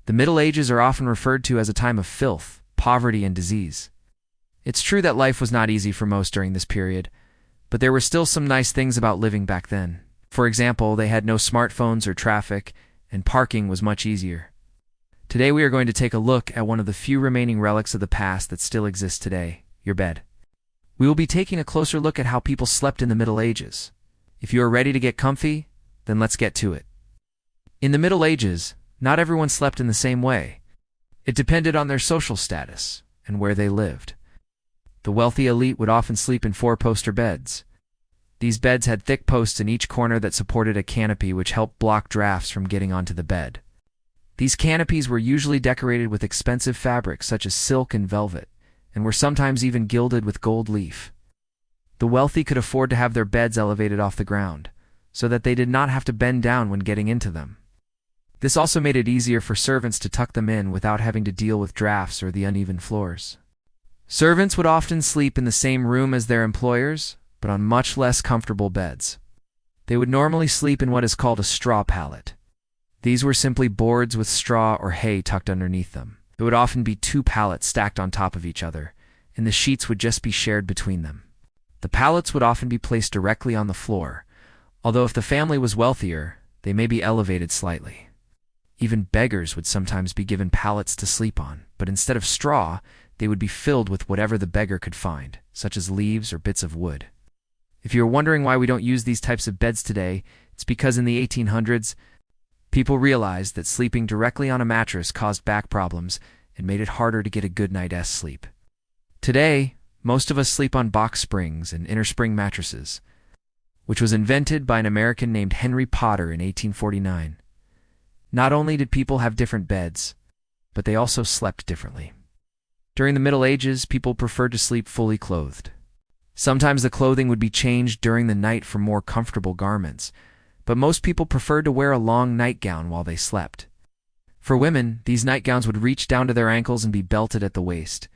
The Middle Ages are often referred to as a time of filth, poverty, and disease. It's true that life was not easy for most during this period, but there were still some nice things about living back then. For example, they had no smartphones or traffic, and parking was much easier. Today we are going to take a look at one of the few remaining relics of the past that still exists today, your bed. We will be taking a closer look at how people slept in the Middle Ages. If you are ready to get comfy, then let's get to it. In the Middle Ages, not everyone slept in the same way. It depended on their social status and where they lived. The wealthy elite would often sleep in four-poster beds. These beds had thick posts in each corner that supported a canopy which helped block drafts from getting onto the bed. These canopies were usually decorated with expensive fabrics such as silk and velvet, and were sometimes even gilded with gold leaf. The wealthy could afford to have their beds elevated off the ground, so that they did not have to bend down when getting into them. This also made it easier for servants to tuck them in without having to deal with drafts or the uneven floors. Servants would often sleep in the same room as their employers, but on much less comfortable beds. They would normally sleep in what is called a straw pallet. These were simply boards with straw or hay tucked underneath them. It would often be two pallets stacked on top of each other, and the sheets would just be shared between them. The pallets would often be placed directly on the floor, although if the family was wealthier, they may be elevated slightly. Even beggars would sometimes be given pallets to sleep on, but instead of straw, they would be filled with whatever the beggar could find, such as leaves or bits of wood. If you're wondering why we don't use these types of beds today, it's because in the 1800s, people realized that sleeping directly on a mattress caused back problems and made it harder to get a good night's sleep. Today, most of us sleep on box springs and inner spring mattresses, which was invented by an American named Henry Potter in 1849. Not only did people have different beds, but they also slept differently. During the Middle Ages, people preferred to sleep fully clothed. Sometimes the clothing would be changed during the night for more comfortable garments, but most people preferred to wear a long nightgown while they slept. For women, these nightgowns would reach down to their ankles and be belted at the waist.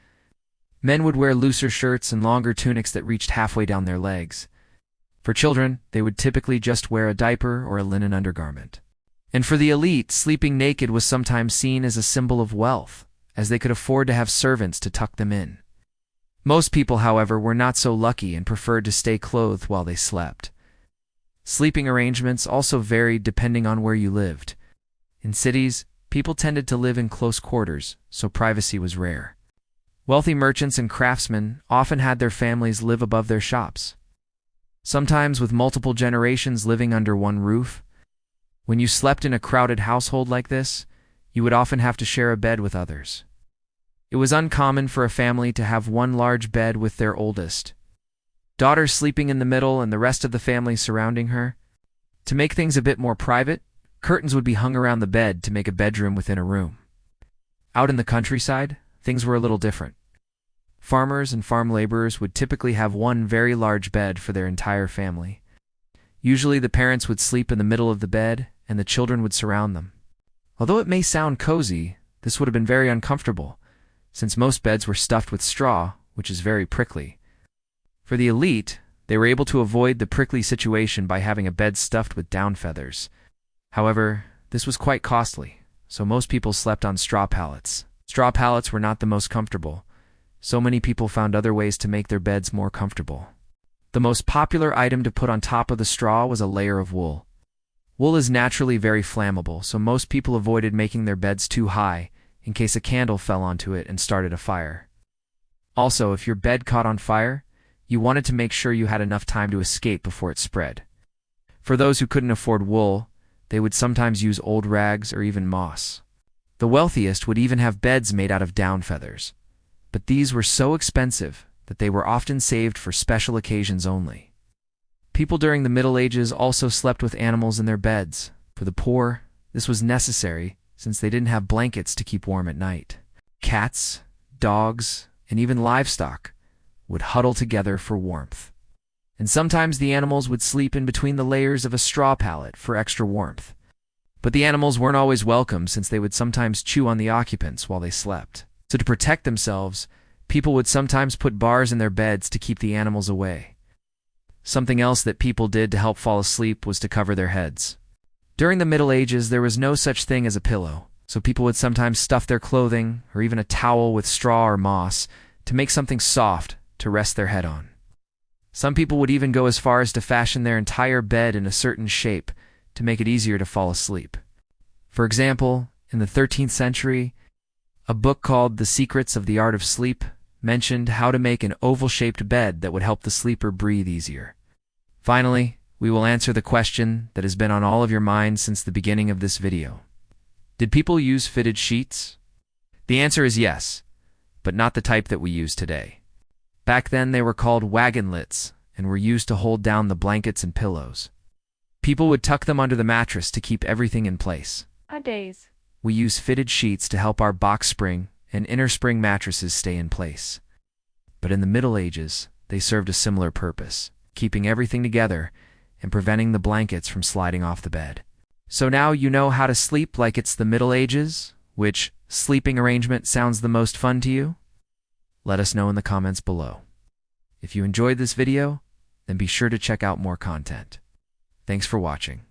Men would wear looser shirts and longer tunics that reached halfway down their legs. For children, they would typically just wear a diaper or a linen undergarment. And for the elite, sleeping naked was sometimes seen as a symbol of wealth, as they could afford to have servants to tuck them in. Most people, however, were not so lucky and preferred to stay clothed while they slept. Sleeping arrangements also varied depending on where you lived. In cities, people tended to live in close quarters, so privacy was rare. Wealthy merchants and craftsmen often had their families live above their shops, sometimes with multiple generations living under one roof. When you slept in a crowded household like this, you would often have to share a bed with others. It was uncommon for a family to have one large bed with their oldest daughter sleeping in the middle and the rest of the family surrounding her. To make things a bit more private, curtains would be hung around the bed to make a bedroom within a room. Out in the countryside, things were a little different. Farmers and farm laborers would typically have one very large bed for their entire family. Usually the parents would sleep in the middle of the bed, and the children would surround them. Although it may sound cozy, this would have been very uncomfortable, since most beds were stuffed with straw, which is very prickly. For the elite, they were able to avoid the prickly situation by having a bed stuffed with down feathers. However, this was quite costly, so most people slept on straw pallets. Straw pallets were not the most comfortable, so many people found other ways to make their beds more comfortable. The most popular item to put on top of the straw was a layer of wool. Wool is naturally very flammable, so most people avoided making their beds too high, in case a candle fell onto it and started a fire. Also, if your bed caught on fire, you wanted to make sure you had enough time to escape before it spread. For those who couldn't afford wool, they would sometimes use old rags or even moss. The wealthiest would even have beds made out of down feathers, but these were so expensive that they were often saved for special occasions only. People during the Middle Ages also slept with animals in their beds. For the poor, this was necessary since they didn't have blankets to keep warm at night. Cats, dogs, and even livestock would huddle together for warmth. And sometimes the animals would sleep in between the layers of a straw pallet for extra warmth. But the animals weren't always welcome since they would sometimes chew on the occupants while they slept. So to protect themselves, people would sometimes put bars in their beds to keep the animals away. Something else that people did to help fall asleep was to cover their heads. During the Middle Ages, there was no such thing as a pillow, So people would sometimes stuff their clothing or even a towel with straw or moss to make something soft to rest their head on. Some people would even go as far as to fashion their entire bed in a certain shape to make it easier to fall asleep. For example, in the 13th century, a book called The Secrets of the Art of Sleep mentioned how to make an oval-shaped bed that would help the sleeper breathe easier. Finally, we will answer the question that has been on all of your minds since the beginning of this video. Did people use fitted sheets? The answer is yes, but not the type that we use today. Back then, they were called wagonlets and were used to hold down the blankets and pillows. People would tuck them under the mattress to keep everything in place. Nowadays, We use fitted sheets to help our box spring and inner spring mattresses stay in place. But in the Middle Ages, they served a similar purpose, keeping everything together and preventing the blankets from sliding off the bed. So now you know how to sleep like it's the Middle Ages? Which sleeping arrangement sounds the most fun to you? Let us know in the comments below. If you enjoyed this video, then be sure to check out more content. Thanks for watching.